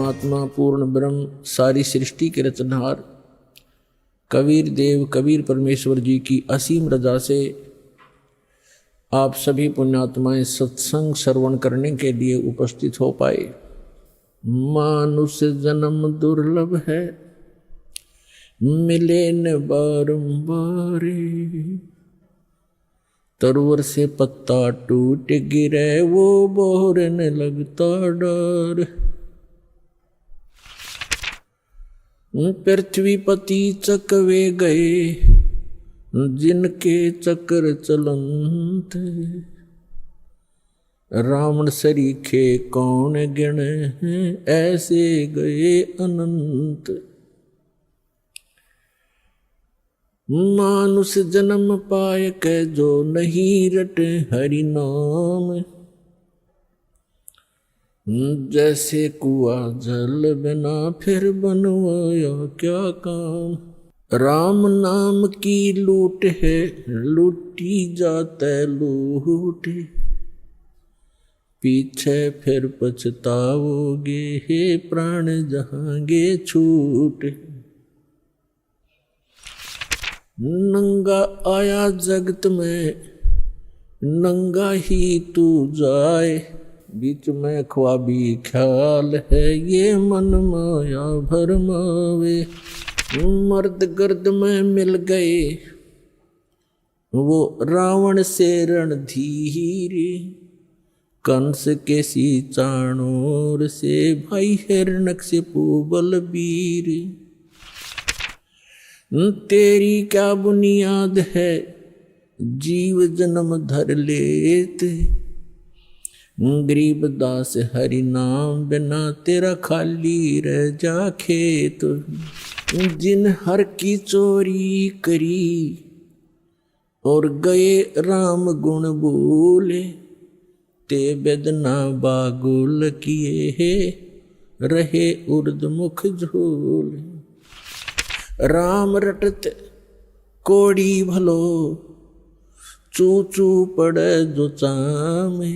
परमात्मा पूर्ण ब्रह्म सारी सृष्टि के रचनहार कबीर देव कबीर परमेश्वर जी की असीम रजा से आप सभी पुण्यात्माएं सत्संग श्रवण करने के लिए उपस्थित हो पाए। मानुष जन्म दुर्लभ है, मिले न बारंबार। तरवर से पत्ता टूट गिरे वो बोरने लगता डर। पृथ्वीपति चकवे गए जिनके चक्र चलंत। रावण सरीखे कौन गिण हैं, ऐसे गए अनंत। मानुष जन्म पाए के जो नहीं रटे हरि नाम। जैसे कुआ जल बिना फिर बनवाया क्या काम। राम नाम की लूट है, लूटी जाते लूट। पीछे फिर पछताओगे, हे प्राण जहांगे छूट। नंगा आया जगत में, नंगा ही तू जाए। बीच में ख्वाबी ख्याल है, ये मन माया भरमावे। मर्द गर्द में मिल गए वो रावण से रणधीर। कंस के सी चाणोर से भाई हिरण्यकशिपु बलबीर। तेरी क्या बुनियाद है, जीव जन्म धर लेते। गरीब दास हरि नाम बिना तेरा खाली रह जा खेत। जिन हर की चोरी करी और गए राम गुण बोले। ते बेदना बागुल किए है, रहे उर्द मुख झोले। राम रटत कोड़ी भलो, चू चू पड़े जो चामे।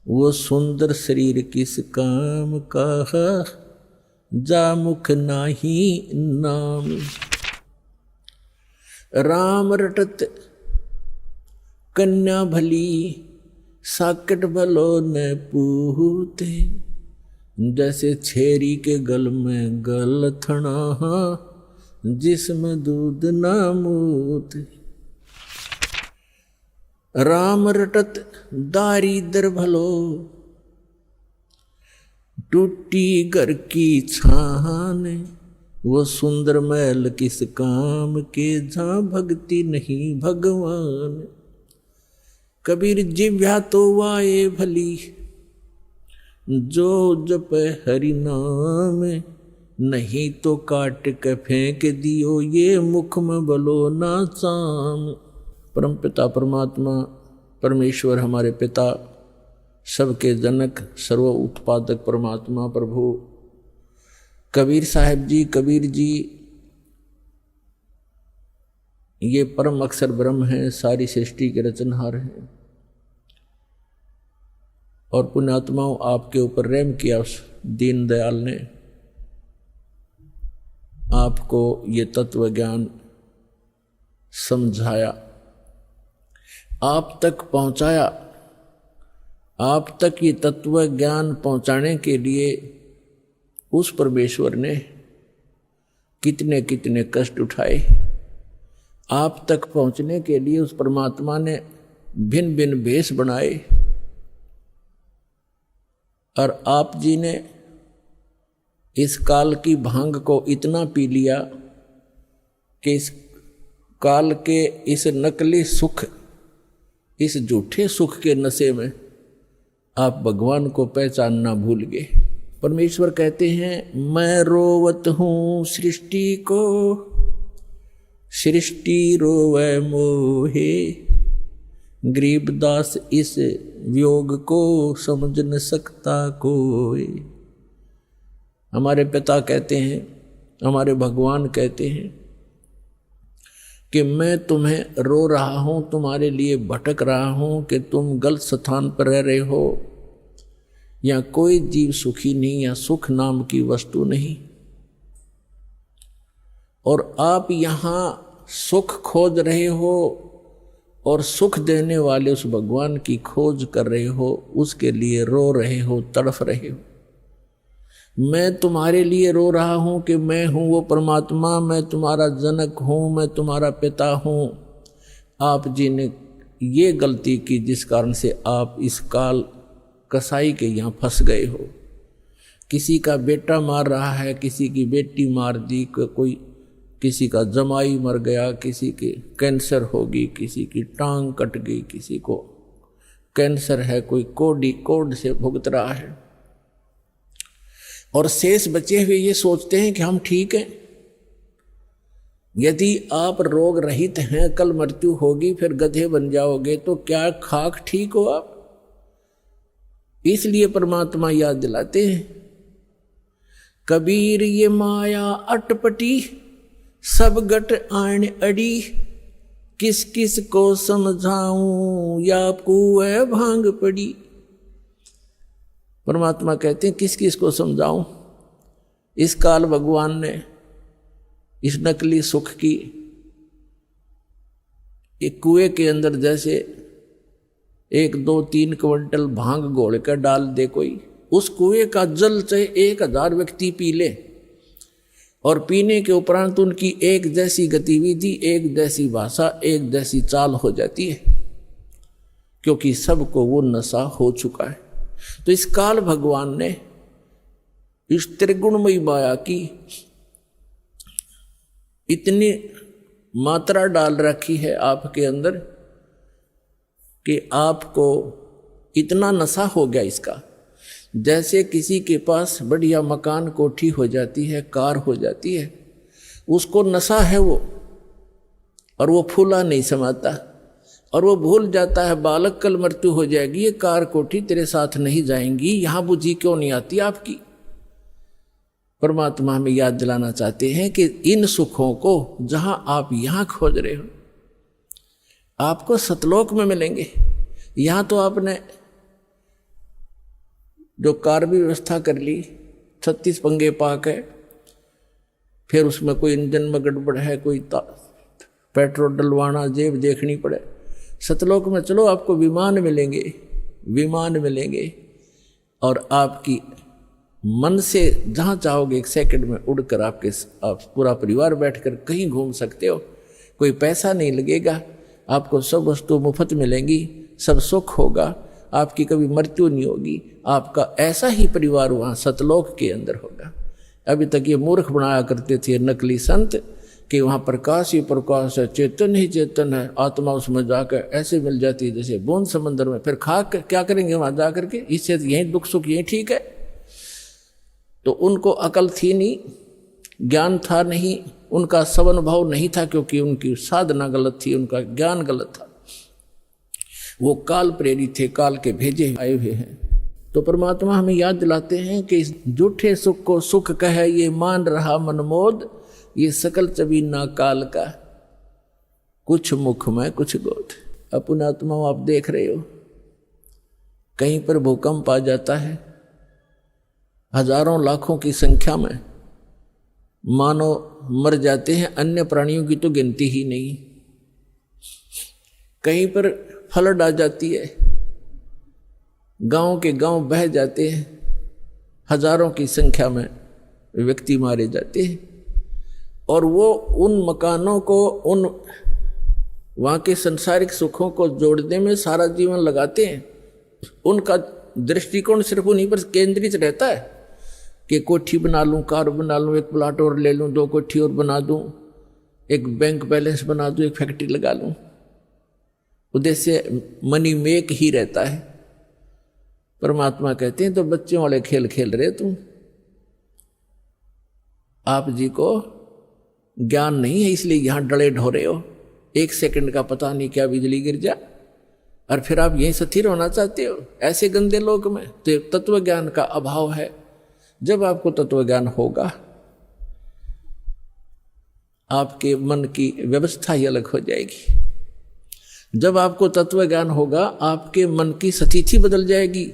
वो सुंदर शरीर किस काम का, जा मुख नाही नाम। राम रटत कन्या भली, साकट भलो न पूते। जैसे छेरी के गल में गल थना, जिसमें दूध ना मूते। राम रटत दारिद्र भलो, टूटी घर की छान। वो सुंदर महल किस काम के, जहाँ भक्ति नहीं भगवान। कबीर जिव्या तो वाए भली, जो जप हरि नाम। नहीं तो काट के फेंक दियो, ये मुख में बलो ना चाम। परम पिता परमात्मा परमेश्वर हमारे पिता, सबके जनक सर्व उत्पादक परमात्मा प्रभु कबीर साहब जी, कबीर जी ये परम अक्षर ब्रह्म हैं, सारी सृष्टि के रचनहार हैं। और पुण्यात्माओं, आपके ऊपर रहम किया उस दीन दयाल ने, आपको ये तत्व ज्ञान समझाया, आप तक पहुंचाया। आप तक ये तत्व ज्ञान पहुंचाने के लिए उस परमेश्वर ने कितने कितने कष्ट उठाए। आप तक पहुंचने के लिए उस परमात्मा ने भिन्न भिन्न भेष बनाए। और आप जी ने इस काल की भांग को इतना पी लिया कि इस काल के इस नकली सुख, इस झूठे सुख के नशे में आप भगवान को पहचानना भूल गए। परमेश्वर कहते हैं, मैं रोवत हूँ सृष्टि को, सृष्टि रोवे मोहे। गरीबदास इस वियोग को समझ न सकता कोई। हमारे पिता कहते हैं, हमारे भगवान कहते हैं कि मैं तुम्हें रो रहा हूँ, तुम्हारे लिए भटक रहा हूँ कि तुम गलत स्थान पर रह रहे हो। यहाँ कोई जीव सुखी नहीं, या सुख नाम की वस्तु नहीं। और आप यहाँ सुख खोज रहे हो और सुख देने वाले उस भगवान की खोज कर रहे हो, उसके लिए रो रहे हो, तड़फ रहे हो। मैं तुम्हारे लिए रो रहा हूं कि मैं हूं वो परमात्मा, मैं तुम्हारा जनक हूं, मैं तुम्हारा पिता हूं। आप जी ने ये गलती की जिस कारण से आप इस काल कसाई के यहाँ फंस गए हो। किसी का बेटा मार रहा है, किसी की बेटी मार दी, कोई किसी का जमाई मर गया, किसी के कैंसर होगी, किसी की टांग कट गई, किसी को कैंसर है, कोई कोड से भुगत रहा है। और शेष बचे हुए ये सोचते हैं कि हम ठीक हैं। यदि आप रोग रहित हैं, कल मृत्यु होगी, फिर गधे बन जाओगे, तो क्या खाक ठीक हो आप? इसलिए परमात्मा याद दिलाते हैं, कबीर ये माया अटपटी, सब गट आण अड़ी, किस किस को समझाऊं, या कुएं भांग पड़ी। परमात्मा कहते हैं किस किस को समझाऊं। इस काल भगवान ने इस नकली सुख की एक कुएं के अंदर जैसे 1, 2, 3 क्विंटल भांग घोल कर डाल दे कोई, उस कुएं का जल चाहे 1000 व्यक्ति पी ले, और पीने के उपरांत उनकी एक जैसी गतिविधि, एक जैसी भाषा, एक जैसी चाल हो जाती है, क्योंकि सबको वो नशा हो चुका है। तो इस काल भगवान ने इस त्रिगुणमयी माया की इतनी मात्रा डाल रखी है आपके अंदर कि आपको इतना नशा हो गया इसका। जैसे किसी के पास बढ़िया मकान कोठी हो जाती है, कार हो जाती है, उसको नशा है वो, और वो फूला नहीं समाता, और वो भूल जाता है बालक कल मृत्यु हो जाएगी, ये कार कोठी तेरे साथ नहीं जाएंगी, यहाँ बुद्धि क्यों नहीं आती आपकी। परमात्मा हमें याद दिलाना चाहते हैं कि इन सुखों को जहां आप यहां खोज रहे हो, आपको सतलोक में मिलेंगे। यहां तो आपने जो कार भी व्यवस्था कर ली, 36 पंगे पाक है, फिर उसमें कोई इंजन में गड़बड़ है, कोई पेट्रोल डलवाना, जेब देखनी पड़े। सतलोक में चलो आपको विमान मिलेंगे, विमान मिलेंगे, और आपकी मन से जहाँ चाहोगे 1 सेकंड में उड़कर आप पूरा परिवार बैठकर कहीं घूम सकते हो। कोई पैसा नहीं लगेगा, आपको सब वस्तु मुफ्त मिलेंगी, सब सुख होगा, आपकी कभी मृत्यु नहीं होगी। आपका ऐसा ही परिवार वहाँ सतलोक के अंदर होगा। अभी तक ये मूर्ख बनाया करते थे नकली संत कि वहाँ प्रकाश ही प्रकाश है, चेतन ही चेतन है, आत्मा उसमें जाकर ऐसे मिल जाती है जैसे बूंद समंदर में। फिर खा क्या करेंगे वहाँ जा करके? इससे यहीं दुख सुख यहीं ठीक है। तो उनको अकल थी नहीं, ज्ञान था नहीं, उनका सवन भाव नहीं था, क्योंकि उनकी साधना गलत थी, उनका ज्ञान गलत था। वो काल प्रेरित थे, काल के भेजे आए हुए हैं। तो परमात्मा हमें याद दिलाते हैं कि इस झूठे सुख को सुख कहे ये मान रहा मनमोद, ये सकल चबीना काल का, कुछ मुख में कुछ गोद। अपना आत्मा आप देख रहे हो, कहीं पर भूकंप आ जाता है, हजारों लाखों की संख्या में मानव मर जाते हैं, अन्य प्राणियों की तो गिनती ही नहीं। कहीं पर फ्लड आ जाती है, गांव के गांव बह जाते हैं, हजारों की संख्या में व्यक्ति मारे जाते हैं, और वो उन मकानों को, उन वहाँ के सांसारिक सुखों को जोड़ने में सारा जीवन लगाते हैं। उनका दृष्टिकोण सिर्फ उन्हीं पर केंद्रित रहता है कि कोठी बना लूँ, कार बना लूँ, 1 प्लाट और ले लूँ, 2 कोठी और बना दूँ, 1 बैंक बैलेंस बना दूँ, 1 फैक्ट्री लगा लूँ। उद्देश्य मनी मेक ही रहता है। परमात्मा कहते हैं तो बच्चों वाले खेल खेल रहे तुम, आप जी को ज्ञान नहीं है, इसलिए यहां डरे ढोरे हो। 1 सेकंड का पता नहीं क्या बिजली गिर जा, और फिर आप यहीं स्थिर होना चाहते हो ऐसे गंदे लोक में। तो तत्व ज्ञान का अभाव है। जब आपको तत्व ज्ञान होगा, आपके मन की व्यवस्था ही अलग हो जाएगी। जब आपको तत्व ज्ञान होगा, आपके मन की स्थिति बदल जाएगी।